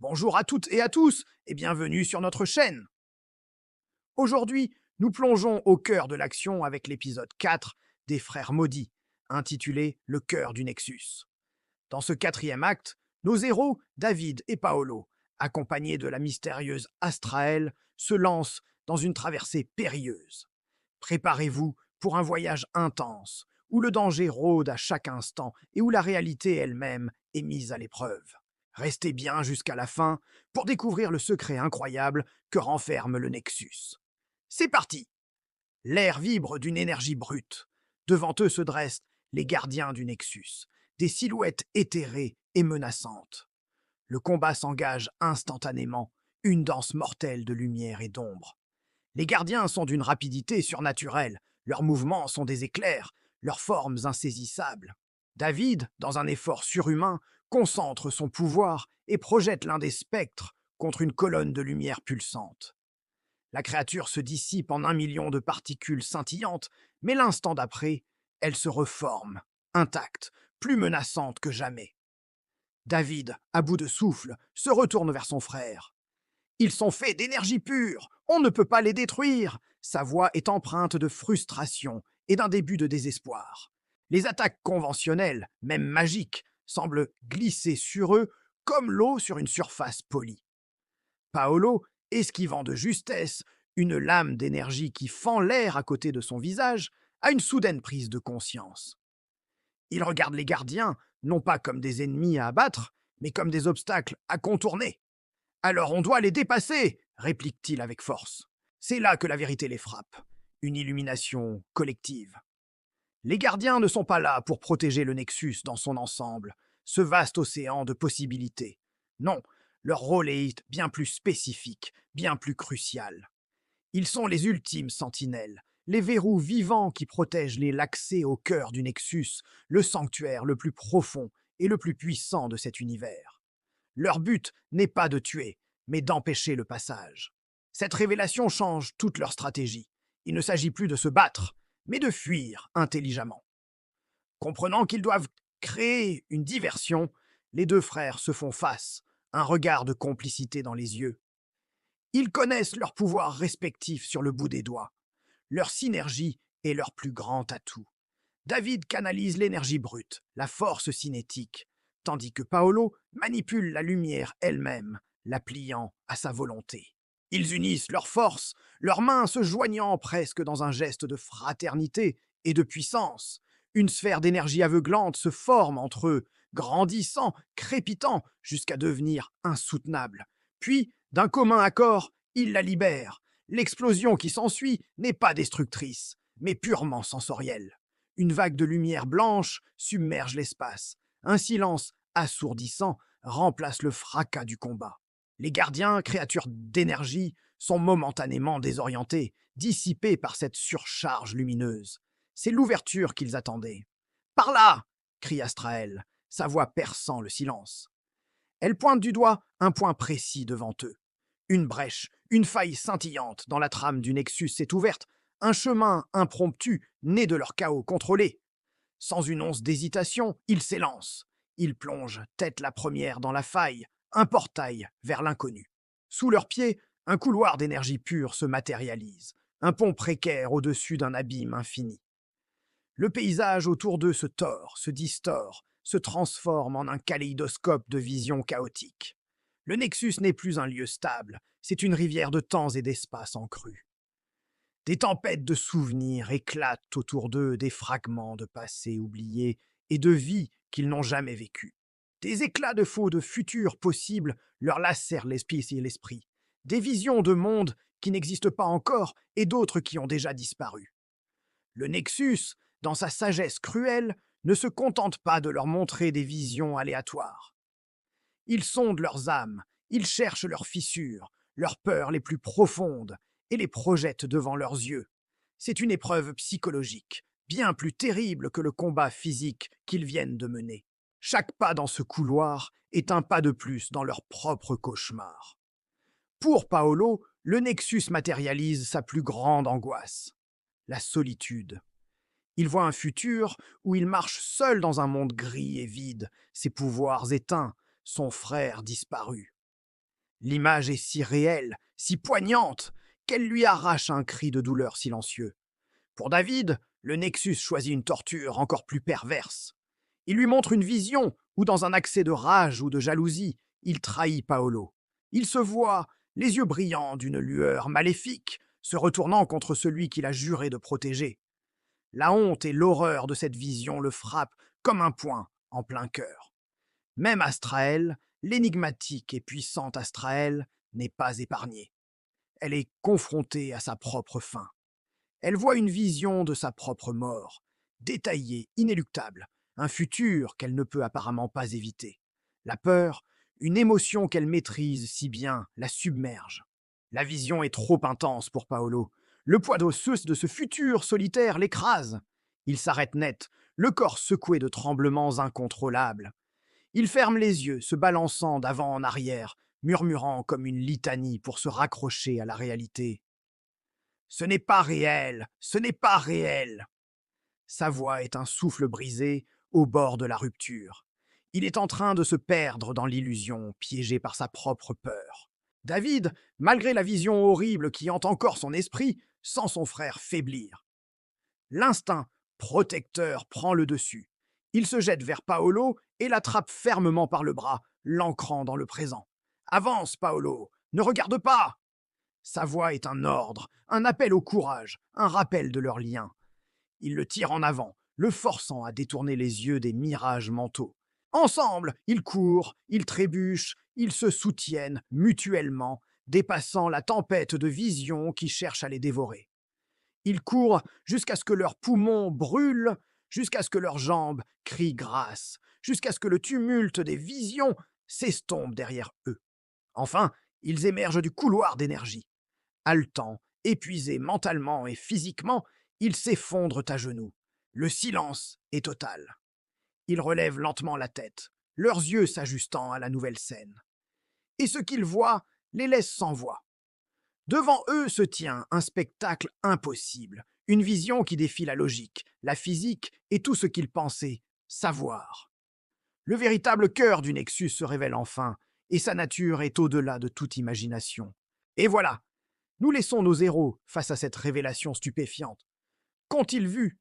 Bonjour à toutes et à tous et bienvenue sur notre chaîne. Aujourd'hui, nous plongeons au cœur de l'action avec l'épisode 4 des Frères Maudits, intitulé Le cœur du Nexus. Dans ce quatrième acte, nos héros, David et Paolo, accompagnés de la mystérieuse Astrael, se lancent dans une traversée périlleuse. Préparez-vous pour un voyage intense, où le danger rôde à chaque instant et où la réalité elle-même est mise à l'épreuve. Restez bien jusqu'à la fin pour découvrir le secret incroyable que renferme le Nexus. C'est parti! L'air vibre d'une énergie brute. Devant eux se dressent les gardiens du Nexus, des silhouettes éthérées et menaçantes. Le combat s'engage instantanément, une danse mortelle de lumière et d'ombre. Les gardiens sont d'une rapidité surnaturelle, leurs mouvements sont des éclairs, leurs formes insaisissables. David, dans un effort surhumain, concentre son pouvoir et projette l'un des spectres contre une colonne de lumière pulsante. La créature se dissipe en 1 million de particules scintillantes, mais l'instant d'après, elle se reforme, intacte, plus menaçante que jamais. David, à bout de souffle, se retourne vers son frère. Ils sont faits d'énergie pure, on ne peut pas les détruire. Sa voix est empreinte de frustration et d'un début de désespoir. Les attaques conventionnelles, même magiques, semblent glisser sur eux comme l'eau sur une surface polie. Paolo, esquivant de justesse une lame d'énergie qui fend l'air à côté de son visage, a une soudaine prise de conscience. Il regarde les gardiens, non pas comme des ennemis à abattre, mais comme des obstacles à contourner. Alors on doit les dépasser, réplique-t-il avec force. C'est là que la vérité les frappe. Une illumination collective. Les gardiens ne sont pas là pour protéger le Nexus dans son ensemble, ce vaste océan de possibilités. Non, leur rôle est bien plus spécifique, bien plus crucial. Ils sont les ultimes sentinelles, les verrous vivants qui protègent l'accès au cœur du Nexus, le sanctuaire le plus profond et le plus puissant de cet univers. Leur but n'est pas de tuer, mais d'empêcher le passage. Cette révélation change toute leur stratégie. Il ne s'agit plus de se battre, mais de fuir intelligemment. Comprenant qu'ils doivent créer une diversion, les deux frères se font face, un regard de complicité dans les yeux. Ils connaissent leurs pouvoirs respectifs sur le bout des doigts. Leur synergie est leur plus grand atout. David canalise l'énergie brute, la force cinétique, tandis que Paolo manipule la lumière elle-même, la pliant à sa volonté. Ils unissent leurs forces, leurs mains se joignant presque dans un geste de fraternité et de puissance. Une sphère d'énergie aveuglante se forme entre eux, grandissant, crépitant, jusqu'à devenir insoutenable. Puis, d'un commun accord, ils la libèrent. L'explosion qui s'ensuit n'est pas destructrice, mais purement sensorielle. Une vague de lumière blanche submerge l'espace. Un silence assourdissant remplace le fracas du combat. Les gardiens, créatures d'énergie, sont momentanément désorientés, dissipés par cette surcharge lumineuse. C'est l'ouverture qu'ils attendaient. Par là! Crie Astrael, sa voix perçant le silence. Elle pointe du doigt un point précis devant eux. Une brèche, une faille scintillante dans la trame du Nexus s'est ouverte, un chemin impromptu né de leur chaos contrôlé. Sans une once d'hésitation, ils s'élancent. Ils plongent tête la première dans la faille, un portail vers l'inconnu. Sous leurs pieds, un couloir d'énergie pure se matérialise, un pont précaire au-dessus d'un abîme infini. Le paysage autour d'eux se tord, se distord, se transforme en un kaléidoscope de visions chaotiques. Le Nexus n'est plus un lieu stable, c'est une rivière de temps et d'espace en crue. Des tempêtes de souvenirs éclatent autour d'eux, des fragments de passé oubliés et de vies qu'ils n'ont jamais vécues. Des éclats de faux de futurs possibles leur lacèrent l'esprit et l'esprit. Des visions de mondes qui n'existent pas encore et d'autres qui ont déjà disparu. Le Nexus, dans sa sagesse cruelle, ne se contente pas de leur montrer des visions aléatoires. Il sonde leurs âmes, il cherche leurs fissures, leurs peurs les plus profondes, et les projette devant leurs yeux. C'est une épreuve psychologique, bien plus terrible que le combat physique qu'ils viennent de mener. Chaque pas dans ce couloir est un pas de plus dans leur propre cauchemar. Pour Paolo, le Nexus matérialise sa plus grande angoisse, la solitude. Il voit un futur où il marche seul dans un monde gris et vide, ses pouvoirs éteints, son frère disparu. L'image est si réelle, si poignante, qu'elle lui arrache un cri de douleur silencieux. Pour David, le Nexus choisit une torture encore plus perverse. Il lui montre une vision où, dans un accès de rage ou de jalousie, il trahit Paolo. Il se voit, les yeux brillants d'une lueur maléfique, se retournant contre celui qu'il a juré de protéger. La honte et l'horreur de cette vision le frappent comme un poing en plein cœur. Même Astraël, l'énigmatique et puissante Astraël, n'est pas épargnée. Elle est confrontée à sa propre fin. Elle voit une vision de sa propre mort, détaillée, inéluctable, un futur qu'elle ne peut apparemment pas éviter. La peur, une émotion qu'elle maîtrise si bien, la submerge. La vision est trop intense pour Paolo. Le poids de ce futur solitaire l'écrase. Il s'arrête net, le corps secoué de tremblements incontrôlables. Il ferme les yeux, se balançant d'avant en arrière, murmurant comme une litanie pour se raccrocher à la réalité. Ce n'est pas réel, ce n'est pas réel. Sa voix est un souffle brisé au bord de la rupture. Il est en train de se perdre dans l'illusion, piégé par sa propre peur. David, malgré la vision horrible qui hante encore son esprit, sent son frère faiblir. L'instinct protecteur prend le dessus. Il se jette vers Paolo et l'attrape fermement par le bras, l'ancrant dans le présent. « Avance, Paolo, ne regarde pas !» Sa voix est un ordre, un appel au courage, un rappel de leur lien. Il le tire en avant, le forçant à détourner les yeux des mirages mentaux. Ensemble, ils courent, ils trébuchent, ils se soutiennent mutuellement, dépassant la tempête de visions qui cherche à les dévorer. Ils courent jusqu'à ce que leurs poumons brûlent, jusqu'à ce que leurs jambes crient grâce, jusqu'à ce que le tumulte des visions s'estompe derrière eux. Enfin, ils émergent du couloir d'énergie. Haletants, épuisés mentalement et physiquement, ils s'effondrent à genoux. Le silence est total. Ils relèvent lentement la tête, leurs yeux s'ajustant à la nouvelle scène. Et ce qu'ils voient les laisse sans voix. Devant eux se tient un spectacle impossible, une vision qui défie la logique, la physique et tout ce qu'ils pensaient savoir. Le véritable cœur du Nexus se révèle enfin, et sa nature est au-delà de toute imagination. Et voilà, nous laissons nos héros face à cette révélation stupéfiante. Qu'ont-ils vu?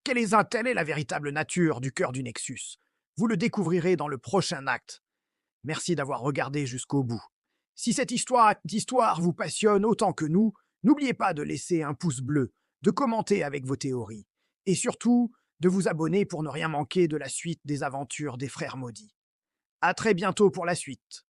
Quelle est la véritable nature du cœur du Nexus? Vous le découvrirez dans le prochain acte. Merci d'avoir regardé jusqu'au bout. Si cette histoire vous passionne autant que nous, n'oubliez pas de laisser un pouce bleu, de commenter avec vos théories, et surtout de vous abonner pour ne rien manquer de la suite des aventures des frères maudits. À très bientôt pour la suite.